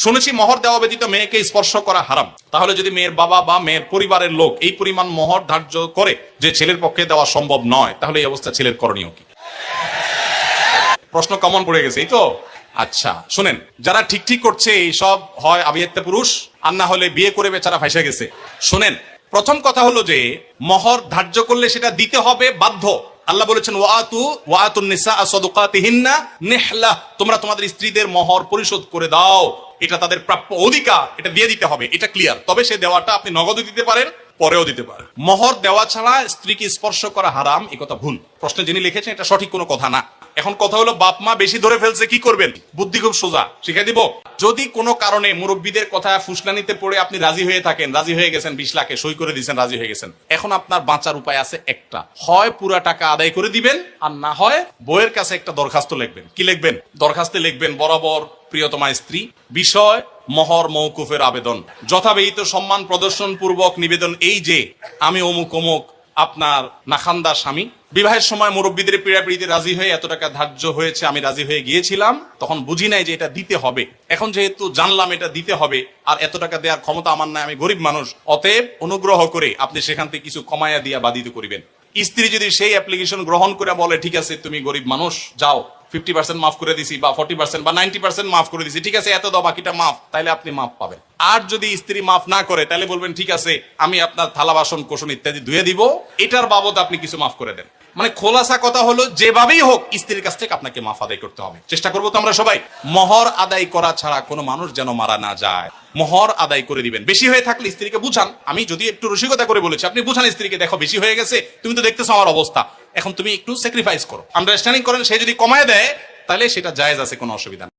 শুনেছি মোহর দেওয়া ব্যতীত মেয়েকে স্পর্শ করা হারাম। তাহলে যদি মেয়ের বাবা বা মেয়ের পরিবারের লোক এই পরিমাণ মোহর ধার্য করে যে ছেলের পক্ষে দেওয়া সম্ভব নয়, তাহলে এই অবস্থা ছেলের করণীয় কি? প্রশ্ন কমন পড়ে গেছে, এই তো। আচ্ছা শুনেন, যারা ঠিক ঠিক করছে এই সব হয় আবিয়াত্তে পুরুষ, আর না হলে বিয়ে করে বেচারা ফাইসা গেছে। শুনেন, প্রথম কথা হলো যে মোহর ধার্য করলে সেটা দিতে হবে বাধ্য। আল্লাহ বলেছেন ওয়াতুন নিসা সাদুকাতিহিন্না নিহলা, তোমরা তোমাদের স্ত্রীদের মোহর পরিশোধ করে দাও, এটা তাদের প্রাপ্য অধিকার, এটা দিয়ে দিতে হবে, এটা ক্লিয়ার। তবে সে দেওয়াটা আপনি নগদও দিতে পারেন, পরেও দিতে পারেন। মোহর দেওয়া ছাড়া স্ত্রীকে স্পর্শ করা হারাম, এই কথা ভুল। প্রশ্নে যিনি লিখেছেন এটা সঠিক কোনো কথা না। এখন কথা হলো বাপ মা বেশি ধরে ফেলছে, কি করবেন? বুদ্ধি খুব সোজা, শিখাই দিব। যদি কোনো কারণে মুরব্বীদের কথা ফুসলানিতে পড়ে আপনি রাজি হয়ে থাকেন, রাজি হয়ে গেছেন, 20 লাখে সই করে দিয়েছেন, রাজি হয়ে গেছেন, এখন আপনার বাঁচার উপায় আছে একটা, হয় পুরা টাকা আদায় করে দিবেন, আর না হয় বইয়ের কাছে একটা দরখাস্ত লিখবেন। কি লিখবেন? দরখাস্তে লিখবেন, বরাবর প্রিয়তমা স্ত্রী, বিষয় মোহর মওকুফের আবেদন, যথাবিহিত সম্মান প্রদর্শন পূর্বক নিবেদন এই যে আমি অমুক অমুক আপনার নাখান্দা স্বামী, বিবাহের সময় মুরব্বীদের পীড়াপিড়িতে রাজি হয়ে এত টাকা ধার্য হয়েছে, আমি রাজি হয়ে গিয়েছিলাম, তখন বুঝি নাই যে এটা দিতে হবে। এখন যেহেতু জানলাম এটা দিতে হবে, আর এত টাকা দেওয়ার ক্ষমতা আমার নাই, আমি গরিব মানুষ, অতএব অনুগ্রহ করে আপনি সেখান থেকে কিছু কমাইয়া দিয়া বাধিত করিবেন। স্ত্রী যদি সেই অ্যাপ্লিকেশন গ্রহণ করে বলে ঠিক আছে তুমি গরিব মানুষ, যাও 50% মাফ করে দিছি, বা 40% বা 90% মাফ করে দিছি, ঠিক আছে এত দাও, বাকিটা মাফ, তাইলে আপনি মাফ পাবেন। আর যদি স্ত্রী মাফ না করে, তাহলে বলবেন ঠিক আছে আমি আপনার থালা বাসন কোসন ইত্যাদি ধুয়ে দিব, এটার বাবদ আপনি কিছু মাফ করে দেন। মানে খোলাসা কথা হলো যেভাবেই হোক স্ত্রীর কাছ থেকে আপনাকে মাফ আদায় করতে হবে। চেষ্টা করবো তো আমরা সবাই। মোহর আদায় করা ছাড়া কোনো মানুষ যেন মারা না যায়, মোহর আদায় করে দিবেন। বেশি হয়ে থাকলে স্ত্রীকে বুঝান, আমি যদি একটু রসিকতা করে বলেছি, আপনি বুঝান স্ত্রীকে, দেখো বেশি হয়ে গেছে, তুমি তো দেখতেছো আমার অবস্থা, এখন তুমি একটু স্যাক্রিফাইস করো, আন্ডারস্ট্যান্ডিং করেন। সে যদি কমায় দেয় তাহলে সেটা জায়েজ আছে, কোনো অসুবিধা নেই।